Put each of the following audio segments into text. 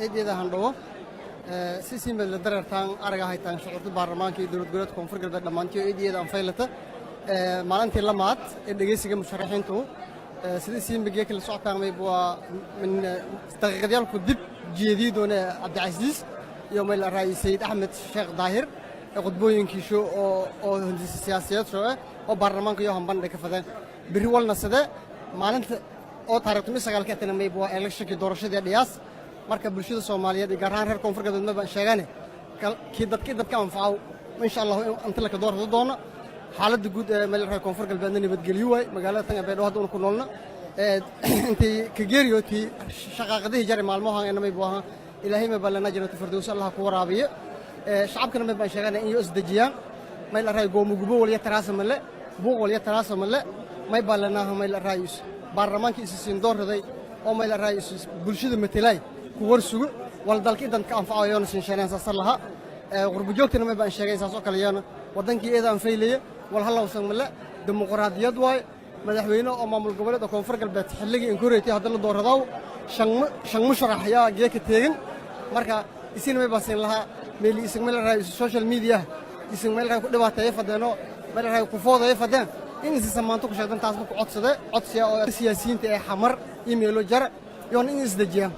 eedeeda handhawo si siimad la darartaan araga haytaan shucuurta baarlamaanka iyo dowlad goboleedka koonfur galbeed dhammaantii eedeeda aan faylata maalintii lamaad ee dhageysiga musharaxiintu sidii siimbiga kala socotaan waa min daqiiqadyaalku dib jeedii doona Cabdicasiis iyo meel raay Sayid Axmed Sheekh Daahir qodbooyinkiisu oo siyaasiyaad soo oo baarlamaanka iyo hanban ka fadaan biri walna sida maalinta oo taariikhda 9 May waa election doorashada dhiyaas marka bulshada Soomaaliyeed gaar ahaan reer koonfur galbeed ma sheegane kii dadka anfaco insha Allah inta la ka doorado doona xaaladda guud ee meel reer koonfur galbeedna nabadgelyo way magaalada tan Beedho hadda ku noolna intii ka geeriyooti shaqaqadii jaray maalmahan inay buu ahaa ilaahay ma balana jannatu firdaws Allah ku waraabiyo shacabkana ma sheegane in iyo isdajiyaan meel raay goomugubo waliya taraasamalle buuq waliya taraasamalle may balana meel raayis baarlamaanka isiin doorraday oo meel raayis bulshada metelay ku warsugo wal dalka danka anfacayoona sin shanaansa salaha qurbo joogtana ma baan sheegay saas oo kale yana wadankii eedan faylaya wal halawsan male dimuqraadiyad way madaxweyne oo maamul goboleed koonfur galbeed xilligii in koreeyay hadda la doorado shan musharax ayaa geeka teegan marka isin ma baasin laha meeli isig meel raayis social media isig meel raay ku dhibaateeyay fadeeno meel raay ku fooday fadeen in is samaanto ku sheegdan taas ku codsade codsiga oo siyaasiyiinta ee xamar emailo jar yoon in is dajiyaan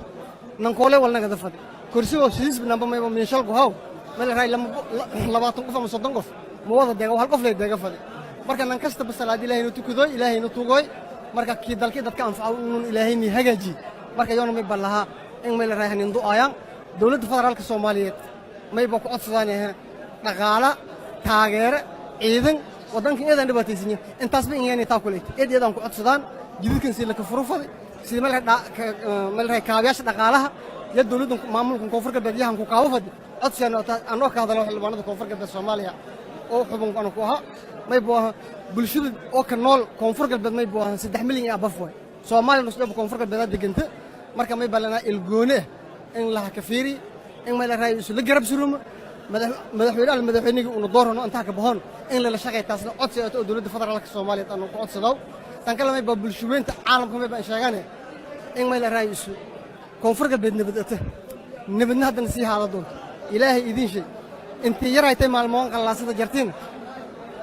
nan koole walna gada fad kursiga siis binaba ma meeshal ku haw meel raay 20 qof ama 30 qof ma wada deega hal qof leh deega fad marka nan kasta basalaad ilaahay inuu tukudo ilaahay inuu tugoy marka kii dalkii dadka anfaco inuu ilaahay ni hagaaji marka yoon ma balaha in meel raay hanin du'ayaan dawladda federaalka Soomaaliyeed may ba ku codsadaan dhaqaala taageero ciidan wadanka eedan dhibaataysan intaas ba inay taa kulay eedan ku codsadaan jidadkan si la ka furufaday si meel raay kaabiyaasha dhaqaalaha iyo dawladda maamulka koonfur galbeed yahan ku kaawafad codsigan anoo ka hadalo xildhibaanada koonfur galbeed Soomaaliya oo xubin ku ahaa may boo bulshada oo ka nool koonfur galbeed may boo 3 milyan ee abaf way Soomaaliya nusdaba koonfur galbeed deganta marka may balana ilgoone in la ka fiiri in meel raay isu la garab surumo madaxweynaha uu doorano inta ka bahan in la shaqeeyo taasna codsiga oo dawladda federaalka Soomaaliyeed aanu ku codsado tan kale may bulshooyinta caalamka may baan sheegane in meel raay isu koonfur galbeed nabadna hadan si haada doonto ilaahay idin shay intii yaraytay maalmoon qalaasada jartiin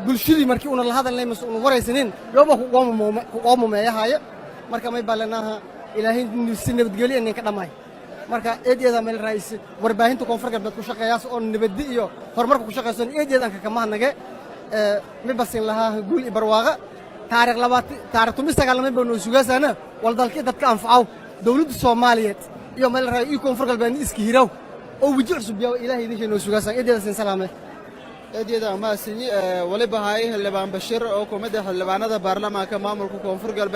bulshadii markii uu la hadalnay mas'uul waraysanin yooba ku qoomumeeyahay marka may balanaha ilaahay si nabadgelyo in ka dhamaay marka eedeeda meel raayis warbaahinta koonfur galbeed ku shaqeeyaas oo nabad iyo horumarka ku shaqeeysan eedeedan ka mahadnaqe ma basin laha guul i barwaaqa taariikh 29 May baan sugaasana wal dalkii dadka anfaco dawladda Soomaaliyeed iyo meel raay koonfur galbeed iska hiraw oo wajih cusub yaa ilaahay idin sheeno sugaasan eedeeda sin salaame eedeeda ma sinii wali bahay xildhibaan Bashir oo ku mid ah xildhibaanada baarlamaanka maamulka koonfur galbeed